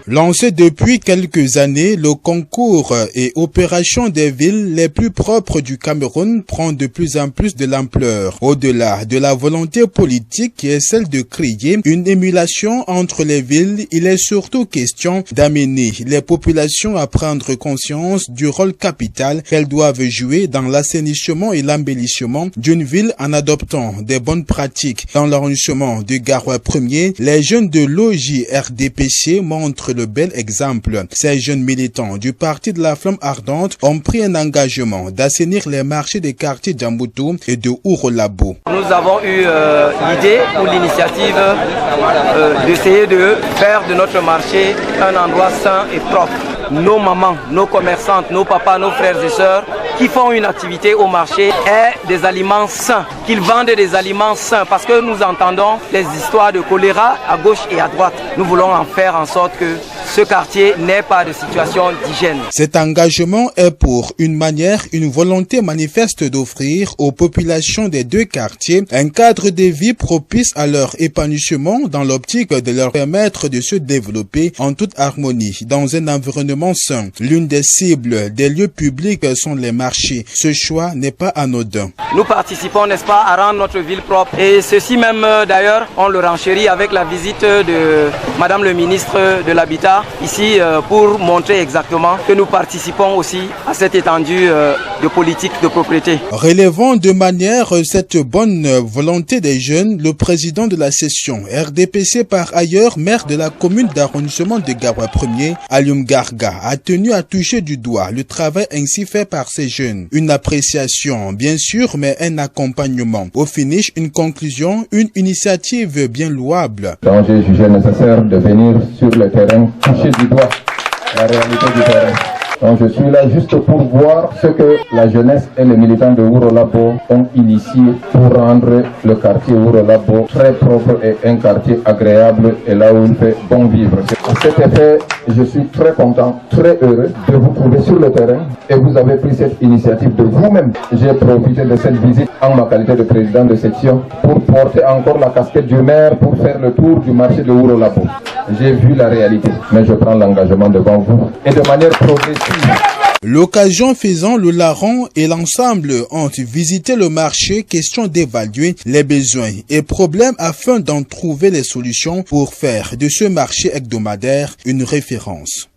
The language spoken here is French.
Lancé depuis quelques années, le concours et opération des villes les plus propres du Cameroun prend de plus en plus de l'ampleur. Au-delà de la volonté politique qui est celle de créer une émulation entre les villes, il est surtout question d'amener les populations à prendre conscience du rôle capital qu'elles doivent jouer dans l'assainissement et l'embellissement d'une ville en adoptant des bonnes pratiques. Dans l'arrondissement de Garoua 1er, les jeunes de l'OJRDPC montrent le bel exemple. Ces jeunes militants du Parti de la Flamme Ardente ont pris un engagement d'assainir les marchés des quartiers d'Ambutu et de Ouro-Labo. Nous avons eu l'idée ou l'initiative d'essayer de faire de notre marché un endroit sain et propre. Nos mamans, nos commerçantes, nos papas, nos frères et sœurs qui font une activité au marché aient des aliments sains, qu'ils vendent des aliments sains parce que nous entendons les histoires de choléra à gauche et à droite. Nous voulons en faire en sorte que ce quartier n'ait pas de situation d'hygiène. Cet engagement est pour une volonté manifeste d'offrir aux populations des deux quartiers un cadre de vie propice à leur épanouissement dans l'optique de leur permettre de se développer en toute harmonie dans un environnement sain. L'une des cibles des lieux publics sont les marchés. Ce choix n'est pas anodin. Nous participons, n'est-ce pas, à rendre notre ville propre. Et ceci même, d'ailleurs, on le renchérit avec la visite de Madame le ministre de l'Habitat ici pour montrer exactement que nous participons aussi à cette étendue de politique de propriété. Relevant de manière cette bonne volonté des jeunes, le président de la session RDPC, par ailleurs maire de la commune d'arrondissement de Garoua 1er, Alioum Garga, a tenu à toucher du doigt le travail ainsi fait par ces jeunes. Une appréciation bien sûr, mais un accompagnement. Au finish, une conclusion, une initiative bien louable. Donc j'ai jugé nécessaire de venir sur le terrain toucher du doigt la réalité du terrain. Donc je suis là juste pour voir ce que la jeunesse et les militants de Ouro-Labo ont initié pour rendre le quartier Ouro-Labo très propre et un quartier agréable et là où il fait bon vivre. À cet effet, je suis très content, très heureux de vous trouver sur le terrain et vous avez pris cette initiative de vous-même. J'ai profité de cette visite en ma qualité de président de section pour porter encore la casquette du maire pour faire le tour du marché de Ouro-Labo. J'ai vu la réalité, mais je prends l'engagement devant vous et de manière progressive. L'occasion faisant, le larron et l'ensemble ont visité le marché, question d'évaluer les besoins et problèmes afin d'en trouver les solutions pour faire de ce marché hebdomadaire une référence.